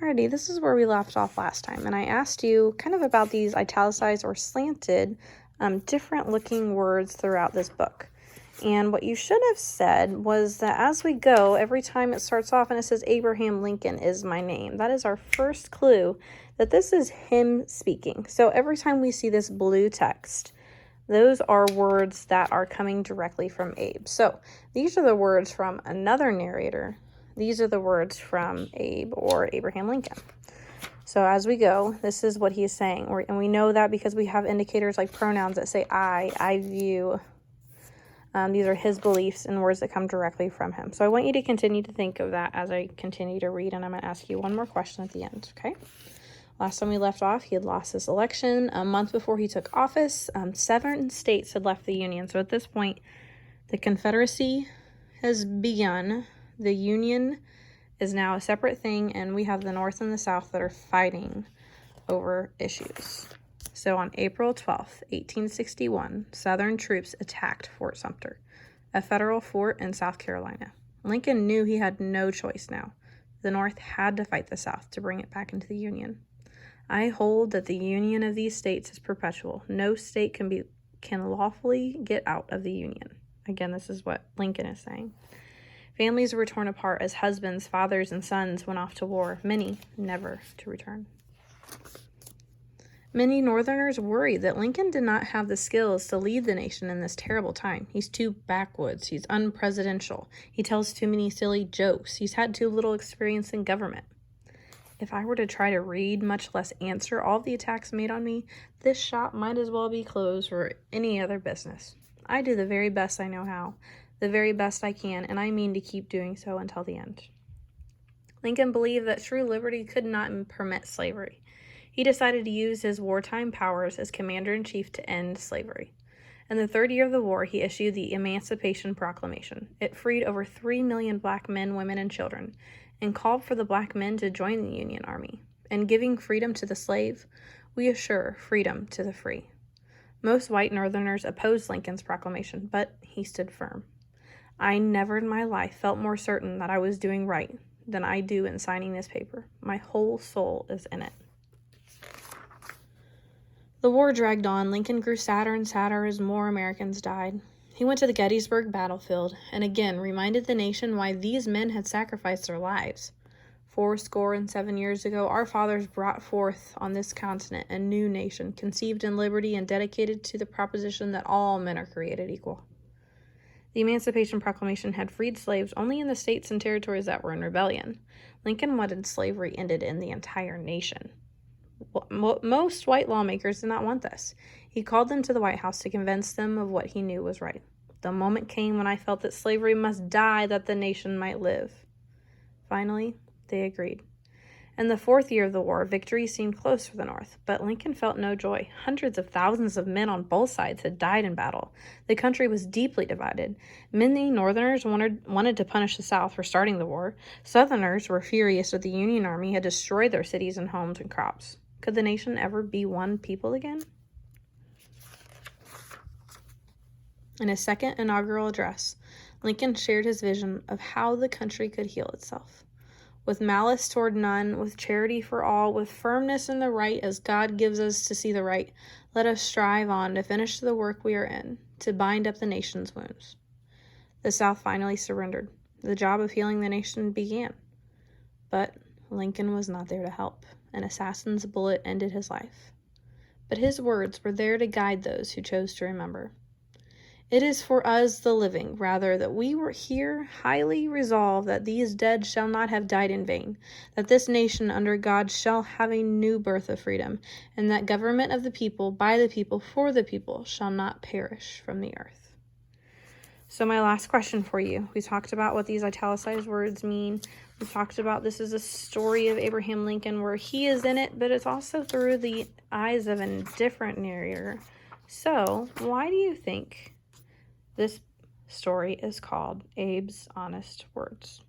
Alrighty, this is where we left off last time, and I asked you kind of about these italicized or slanted different looking words throughout this book. And what you should have said was that as we go, every time it starts off and it says Abraham Lincoln is my name, that is our first clue that this is him speaking. So every time we see this blue text, those are words that are coming directly from Abe. So these are the words from another narrator. These are the words from Abe or Abraham Lincoln. So as we go, this is what he is saying. And we know that because we have indicators like pronouns that say I view. These are his beliefs and words that come directly from him. So I want you to continue to think of that as I continue to read, and I'm going to ask you one more question at the end, okay? Last time we left off, he had lost this election. A month before he took office, 7 states had left the Union. So at this point, the Confederacy has begun. The Union is now a separate thing, and we have the North and the South that are fighting over issues. So on April 12th, 1861, Southern troops attacked Fort Sumter, a federal fort in South Carolina. Lincoln knew he had no choice now. The North had to fight the South to bring it back into the Union. I hold that the union of these states is perpetual. No state can lawfully get out of the Union. Again, this is what Lincoln is saying. Families were torn apart as husbands, fathers, and sons went off to war, many never to return. Many Northerners worried that Lincoln did not have the skills to lead the nation in this terrible time. He's too backwoods. He's unpresidential. He tells too many silly jokes. He's had too little experience in government. If I were to try to read, much less answer all the attacks made on me, this shop might as well be closed for any other business. I do the very best I know how, the very best I can, and I mean to keep doing so until the end. Lincoln believed that true liberty could not permit slavery. He decided to use his wartime powers as commander-in-chief to end slavery. In the third year of the war, he issued the Emancipation Proclamation. It freed over 3 million black men, women, and children, and called for the black men to join the Union Army. In giving freedom to the slave, we assure freedom to the free. Most white Northerners opposed Lincoln's proclamation, but he stood firm. I never in my life felt more certain that I was doing right than I do in signing this paper. My whole soul is in it. The war dragged on. Lincoln grew sadder and sadder as more Americans died. He went to the Gettysburg battlefield and again reminded the nation why these men had sacrificed their lives. 77 years ago, our fathers brought forth on this continent a new nation, conceived in liberty and dedicated to the proposition that all men are created equal. The Emancipation Proclamation had freed slaves only in the states and territories that were in rebellion. Lincoln wanted slavery ended in the entire nation. Most white lawmakers did not want this. He called them to the White House to convince them of what he knew was right. The moment came when I felt that slavery must die that the nation might live. Finally, they agreed. In the 4th year of the war, victory seemed close for the North, but Lincoln felt no joy. Hundreds of thousands of men on both sides had died in battle. The country was deeply divided. Many Northerners wanted to punish the South for starting the war. Southerners were furious that the Union Army had destroyed their cities and homes and crops. Could the nation ever be one people again? In his second inaugural address, Lincoln shared his vision of how the country could heal itself. With malice toward none, with charity for all, with firmness in the right as God gives us to see the right, let us strive on to finish the work we are in, to bind up the nation's wounds. The South finally surrendered. The job of healing the nation began. But Lincoln was not there to help. An assassin's bullet ended his life. But his words were there to guide those who chose to remember. It is for us, the living, rather, that we were here highly resolved that these dead shall not have died in vain, that this nation under God shall have a new birth of freedom, and that government of the people, by the people, for the people, shall not perish from the earth. So my last question for you. We talked about what these italicized words mean. We talked about this is a story of Abraham Lincoln where he is in it, but it's also through the eyes of a different narrator. So why do you think this story is called Abe's Honest Words?